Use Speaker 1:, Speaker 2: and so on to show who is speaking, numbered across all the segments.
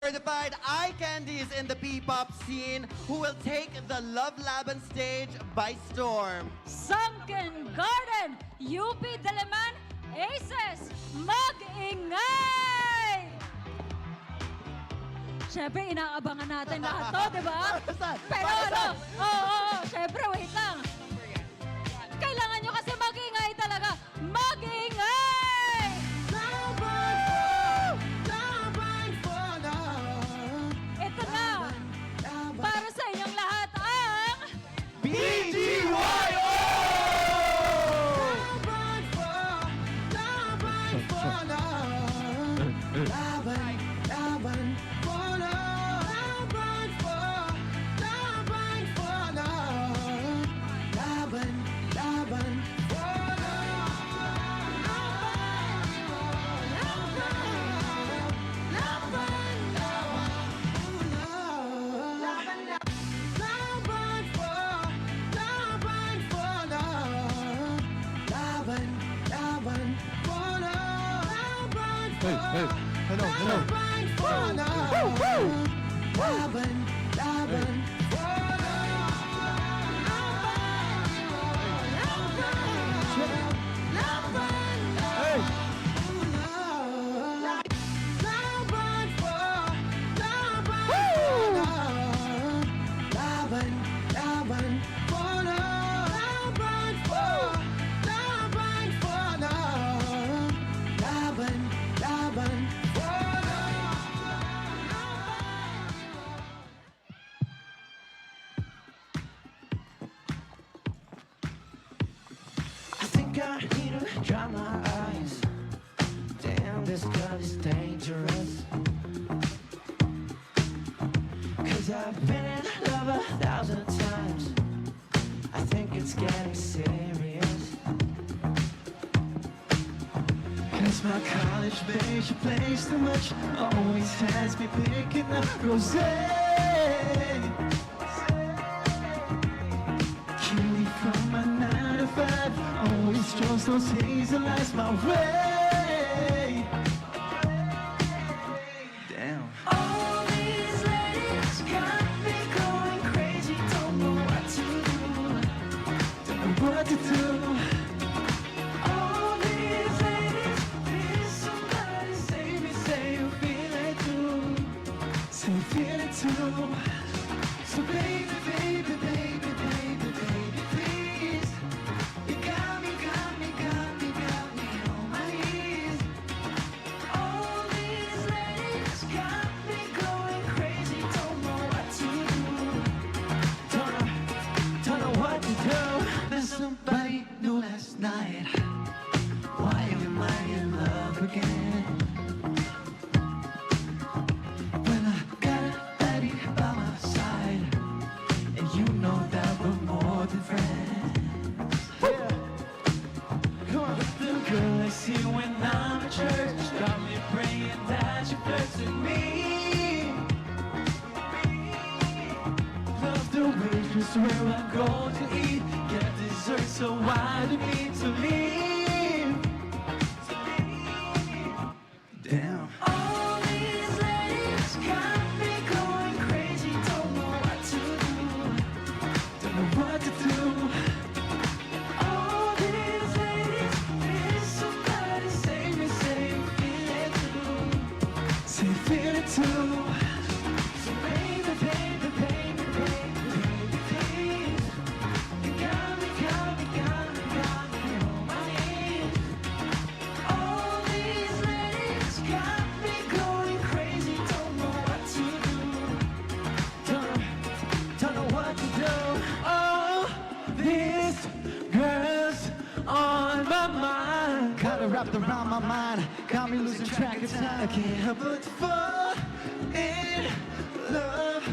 Speaker 1: certified eye candies in the P-pop scene who will take the Love Laban stage by storm.
Speaker 2: Sunken Garden, UP Diliman, Aces, mag-ingay! Siyempre, inaabangan natin lahat to, di ba? Pero ano, siyempre, wait lang. Kailangan nyo kasi mag-ingay talaga. Mag-ingay! Ito na, para sa inyong lahat ang...
Speaker 1: BGYO!
Speaker 3: Hey, hello.
Speaker 4: I need to dry my eyes. Damn, this girl is dangerous. Cause I've been in love 1,000 times. I think it's getting serious. Cause my college babe, she plays too much. Always has me picking up rosé. Cutie from my 9 to 5. Always chose those hazel eyes my way. Damn. All these ladies got me going crazy. Don't know what to do. Don't know what to do. All these ladies, please somebody save me. Say you feel it too. Say you feel it too. So baby, baby, baby, baby, baby, please. You got me, got me, got me, got me on my knees. All these ladies got me going crazy. Don't know what to do. Don't know what to do. There's somebody new last night. Why am I in love again? When I got a lady by my side, and you know that we're more than friends. Yeah. Come on. The girl I see when I'm at church got me praying that she flirts with me. Love the waitress where I go to eat, get dessert, so why do you need to leave? Damn. All these ladies got me going crazy. Don't know what to do. Don't know what to do. All these ladies, please somebody save me. Say you feel it too. Say you feel it too. So baby, baby, baby, baby, baby, please. You got me, got me, got me, got me on my knees. All these ladies got me going crazy. Don't know what to do. Don't know what to do. Oh, these girls on my mind. Kinda wrapped around my mind. Got me losing track of time. I can't help but fall in love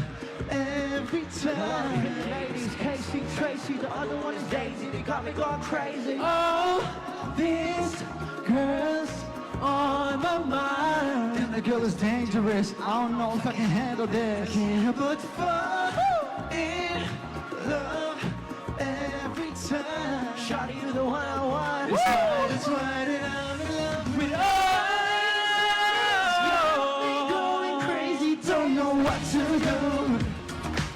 Speaker 4: every time.
Speaker 5: Ladies, Casey, Tracy, the other one is Daisy. They got me going crazy.
Speaker 4: Oh, these girls on my mind.
Speaker 5: And the girl is dangerous. I don't know if I can handle
Speaker 4: I
Speaker 5: this.
Speaker 4: can't help but fall in love every time.
Speaker 5: Shawty, you the one I want.
Speaker 4: That's why that I'm in love with us. Going crazy.
Speaker 5: what to do.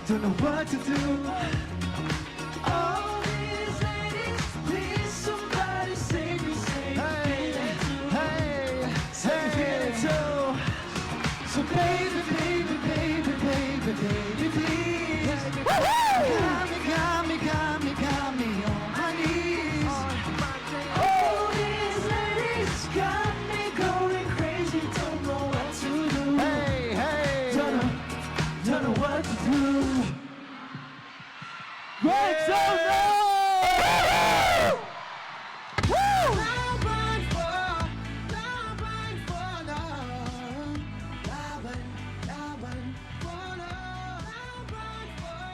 Speaker 5: Don't know what to do. All these ladies, please somebody save me, save me. Hey, save me too. So baby, baby, baby, baby, baby, please. Got me on my knees. All these ladies got me going crazy. Don't know what to do. Hey, don't know what to do. Make some noise! Laban for love. Laban for love.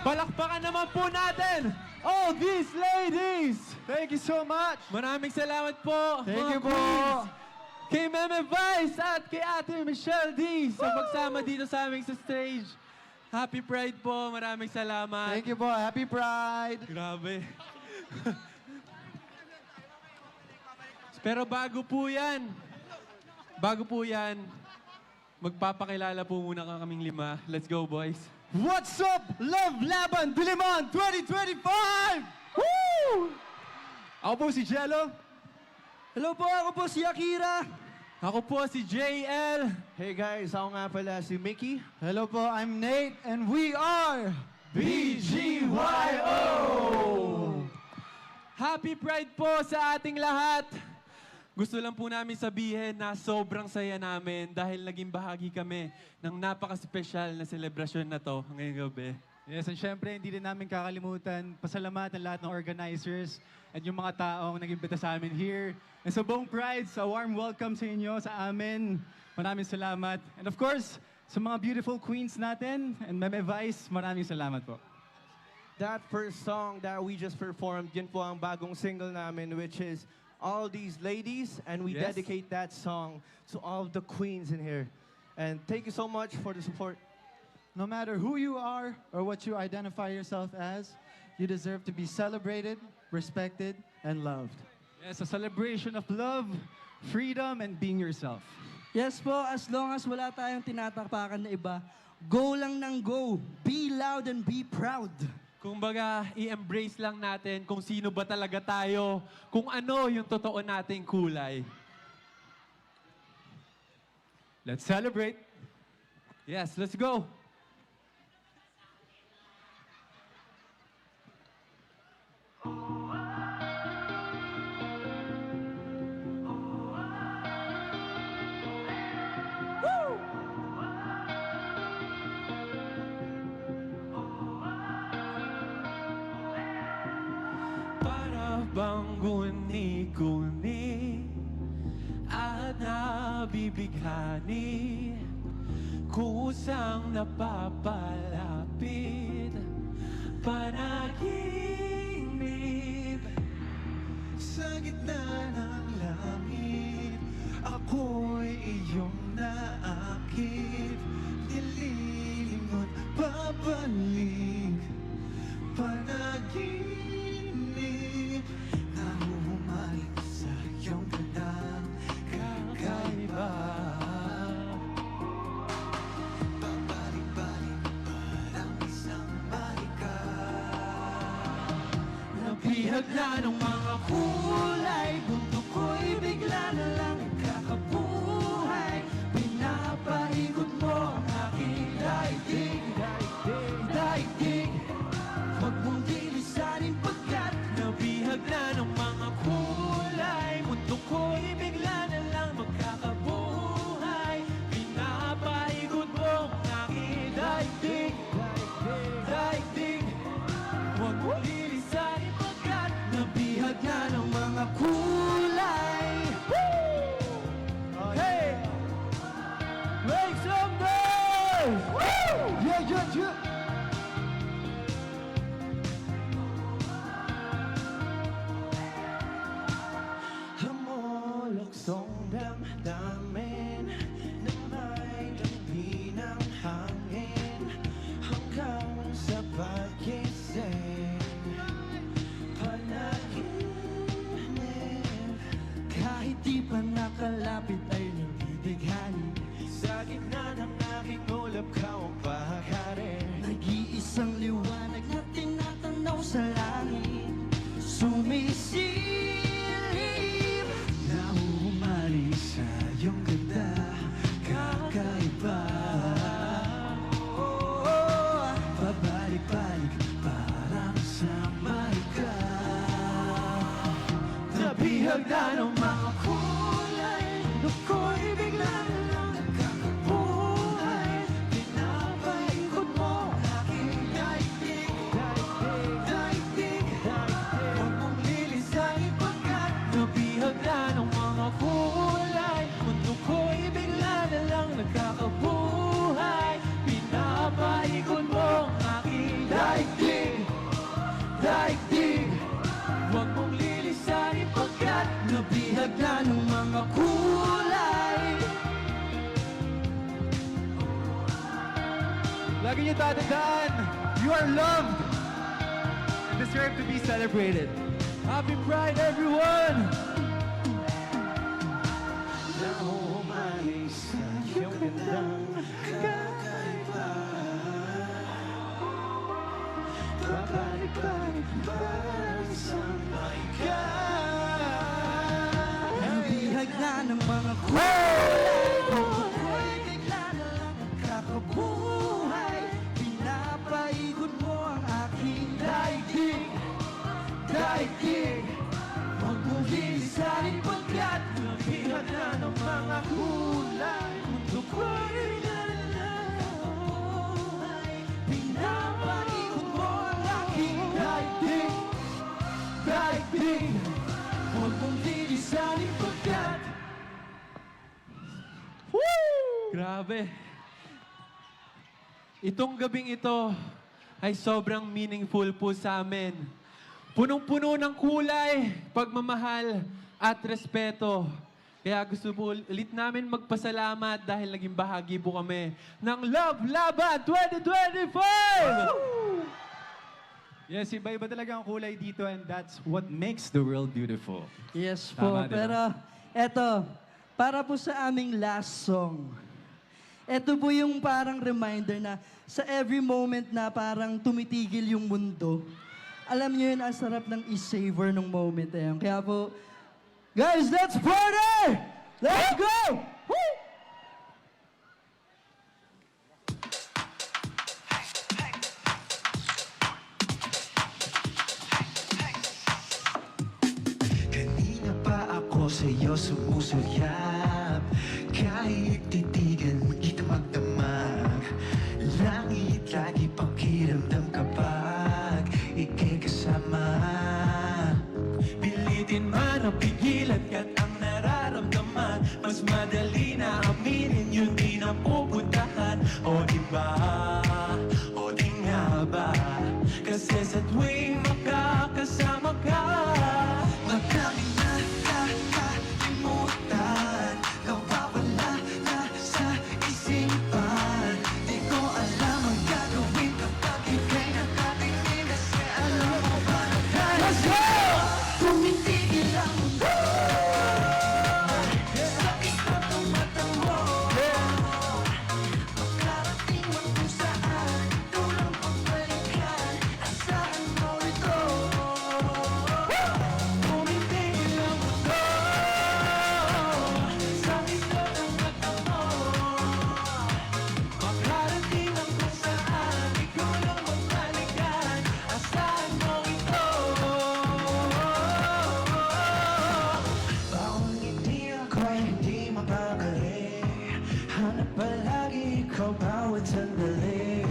Speaker 4: Palakpakan naman po natin all these ladies!
Speaker 5: Thank you so much.
Speaker 4: Maraming salamat po,
Speaker 5: Thank
Speaker 4: mga
Speaker 5: you po.
Speaker 4: queens. Kay Meme Vice at kay Ate Michelle D sa pagsama dito sa aming sa stage. Happy Pride po, maraming salamat.
Speaker 5: Thank you po. Happy Pride.
Speaker 4: Grabe. Pero bago po yan, magpapakilala po muna kaming lima. Let's go, boys.
Speaker 5: What's up, Love Laban Diliman 2025? Woo! Ako po si Jello. Hello po, ako po si Akira.
Speaker 4: Ako po si JL.
Speaker 5: Hey guys, ako nga pala si Mickey. Hello po, I'm Nate and we are BGYO!
Speaker 4: Happy Pride po sa ating lahat. Gusto lang po namin sabihin na sobrang saya namin dahil naging bahagi kami ng napaka-special na selebrasyon na to ngayong gabi.
Speaker 3: Yes, and syempre, hindi rin namin kakalimutan pasalamatan lahat ng organizers at yung mga taong nag-imbita sa amin here. And sa buong Pride, sa warm welcome sa inyo, sa amin. Maraming salamat. And of course, sa mga beautiful queens natin and Meme Vice, maraming salamat po.
Speaker 6: That first song that we just performed, yun po ang bagong single namin, which is All These Ladies, and we
Speaker 4: Yes.
Speaker 6: dedicate that song to all of the queens in here. And thank you so much for the support.
Speaker 7: No matter who you are or what you identify yourself as, you deserve to be celebrated, respected, and loved.
Speaker 3: Yes, a celebration of love, freedom, and being yourself.
Speaker 8: Yes po, as long as wala tayong tinatapakan na iba, go lang ng go. Be loud and be proud.
Speaker 4: Kumbaga, i-embrace lang natin kung sino ba talaga tayo, kung ano yung totoo nating kulay.
Speaker 3: Let's celebrate.
Speaker 4: Yes, let's go! Para bang guni-guni at nabibighani, kusang napapalapit, panaginip sa gitna ng langit. Ako'y iyong naakit, nililingon pabalik, panaginip na humalik sa iyong kanang kakaiba. Pabalik-balik parang isang balikan. Nabihag na ng mga kulay, mundo ko'y bigla na lang kakabuhay. Pinapaikot mo ang aking daigdig, daigdig. Huwag mong dilisanin pagkat nabihag na ng mga kulay. Mundo ko'y bigla na lang magkakabuhay. Pinapaikot mo ang aking daigdig, daigdig. Huwag mong dilisanin pagkat nabihag na ng mga kulay.
Speaker 5: Hey! Make some noise! Yeah, yeah, yeah!
Speaker 6: Hamuluksong damdamin na may dampi ng hangin hanggang sa pagkising. Panaginip
Speaker 8: Kahit di pa nakalapit ay nabibighani.
Speaker 6: sa gitna ng aking ulap, ka ang
Speaker 5: hagdan ng mga kulay. Mundo ko'y bigla na lang nagkakabuhay. Pinapaikot mo ang aking daigdig. Daigdig, huwag mong lilisanin pagkat nabihag na ng mga kulay. Mundo ko'y bigla na lang nagkakabuhay. Pinapaikot mo ang aking daigdig. Daigdig, huwag mong lilisanin pagkat nabihag na ng mga kulay.
Speaker 3: Lagi niyo tatandaan, you are loved and deserve to be celebrated.
Speaker 5: Happy Pride, everyone! Nahuhumali sa iyong gandang kakaiba. Babalik-balik para sabay ka. Nabihag na ng mga kulay. Mundo ko'y bigla na lang nagkakabuhay. Pinapaikot mo ang aking daigdig. Daigdig, huwag mong lilisanin pagkat nabihag na ng mga kulay. Mundo ko'y bigla na lang nagkakabuhay. Pinapaikot mo ang aking daigdig. Daigdig, huwag mong lilisanin pagkat. Grabe. Itong gabing ito ay sobrang meaningful po sa amin. Punong-puno ng kulay, pagmamahal at respeto. Kaya gusto po ulit namin magpasalamat dahil naging bahagi po kami ng Love Laban 2025!
Speaker 3: Yes, iba-iba talaga ang kulay dito and that's what makes the world beautiful.
Speaker 8: Yes po,
Speaker 3: Tama, diba?
Speaker 8: pero eto, para po sa aming last song. Ito po yung parang reminder na sa every moment na parang tumitigil yung mundo, alam niyo yun, ang sarap ng i-savor ng moment na yun. Kaya po, guys, let's party! Let's go! Woo!
Speaker 5: Kanina pa ako sa'yo sumusulyap. Kahit titigan, kita magdamag. Langit lagi pakiramdam kapag ika'y kasama. Pilitin man o pigilan ka't ang nararamdaman. Mas madali na aminin yun di na pupuntahan. O diba? O di nga ba? Kasi sa tuwing makakasama ka, madaming nakakalimutan. Nawawala na sa isipan. Di ko alam ang gagawin kapag ika'y nakatingin. Kasi alam mo ba na let's go! Tumitigil ang mundo. Sakit na ang mata mo. Makarating man kung saan. Ikaw lang pagbalikan. Asahan mo ito. Tumitigil ang mundo. Sakit na ang mata mo. Makarating man kung saan. Ikaw lang pagbalikan. Asahan mo ito. Bawang ngiti ako'y hindi mapakali. Hanap palagi ikaw bawat sandali.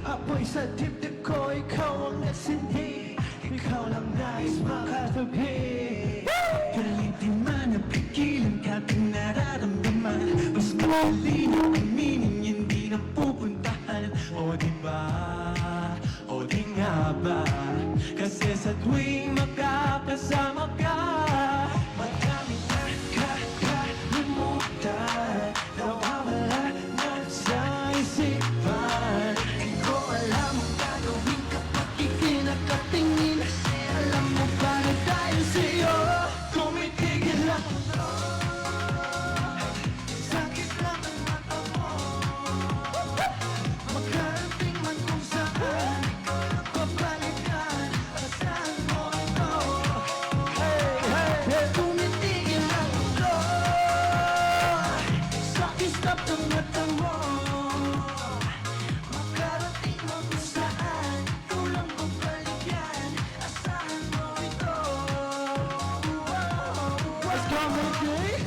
Speaker 5: Apoy sa dibdib ko, ikaw ang nagsindi. Ikaw lang nais makatabi. Kahit di man napigilan ka at nararamdaman. Mas madali na aminin, hindi na pupuntahan. O diba? O di nga ba? Kasi sa tuwing makakasama ka, madaming nakakalimutan. Nawawala na sa isipan. Di ko alam ang gagawin kapag ika'y nakatingin. Kasi alam mo ba na dahil sa'yo, tumitigil ang mundo. Sakit lang ang mata mo. Makarating man kung saan. Ikaw lang babalikan. Asahan mo ito. Someday,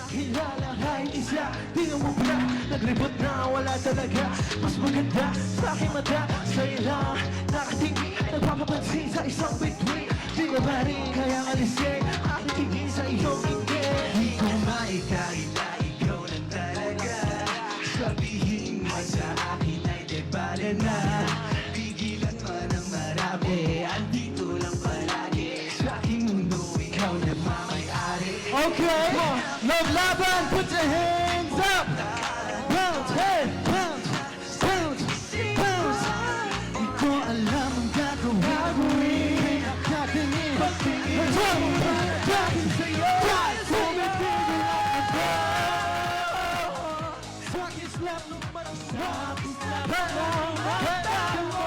Speaker 5: kilala kahit isa. Tingnan mo ba, nagribot na wala talaga. Mas maganda sa aking mata, sa'yo lang nakatingin, nagpapapansin sa isang bituin. Di ka ba rin kayang alisin aking tingin sa iyong ingin? Di ko maikakita, ikaw na talaga. Sabihin mo sa akin ay di bale na. Pigilan mo ng marami, andito lang palagi. Sa aking mundo, ikaw na mamayari. Okay, Love Laban, put your hands up. Bounce, hey, bounce, bounce, bounce. Di ko alam ang gagawin. Nakatingin, pagtingin, pagtingin sa'yo. Tumitigil ako. Sa akin slap nung marasap. Sa akin mata mo.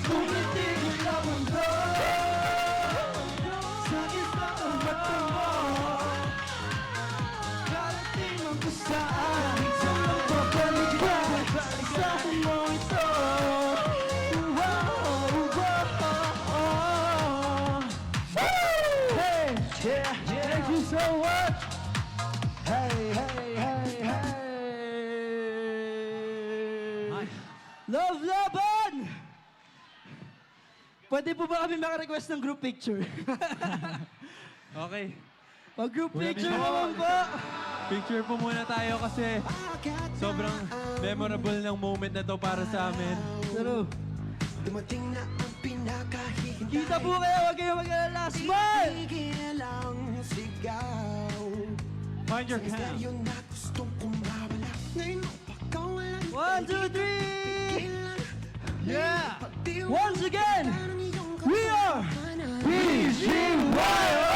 Speaker 5: Tumitigil ang mundo. Sa akin slap nung mata mo. Karating mo ko sa akin. Sa mapapaligan. Sa akin mo ito. Hey, yeah, thank you so much. Hey, hey, hey, hey.
Speaker 8: Love Laban! Pwede po ba kami makarequest ng group picture?
Speaker 6: Okay.
Speaker 8: Pag-group
Speaker 3: Kuya
Speaker 8: picture
Speaker 3: Mino.
Speaker 8: naman po!
Speaker 6: Picture po muna tayo kasi sobrang memorable ng moment na to para sa amin.
Speaker 8: Pero,
Speaker 5: Dumating na ang pinakahihintay.
Speaker 8: kita po kayo, huwag kayong mag-alala. Smile!
Speaker 5: Tigil ang sigaw.
Speaker 3: Find your cam.
Speaker 5: Misteryo na gustong kumawala. Ngayon mapakawalan.
Speaker 8: 1, 2, 3!
Speaker 3: Yeah!
Speaker 8: Once again, we are
Speaker 7: BGYO!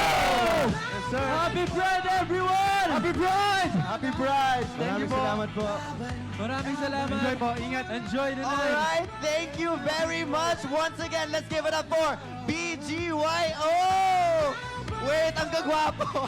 Speaker 3: Yes, sir.
Speaker 8: Happy Pride, everyone!
Speaker 7: Happy Pride! Happy Pride! Thank you po.
Speaker 6: Salamat po. Maraming salamat.
Speaker 3: Enjoy po. Ingat.
Speaker 6: Enjoy the night.
Speaker 1: Alright, thank you very much. Once again, let's give it up for BGYO! Wait, ang gagwapo!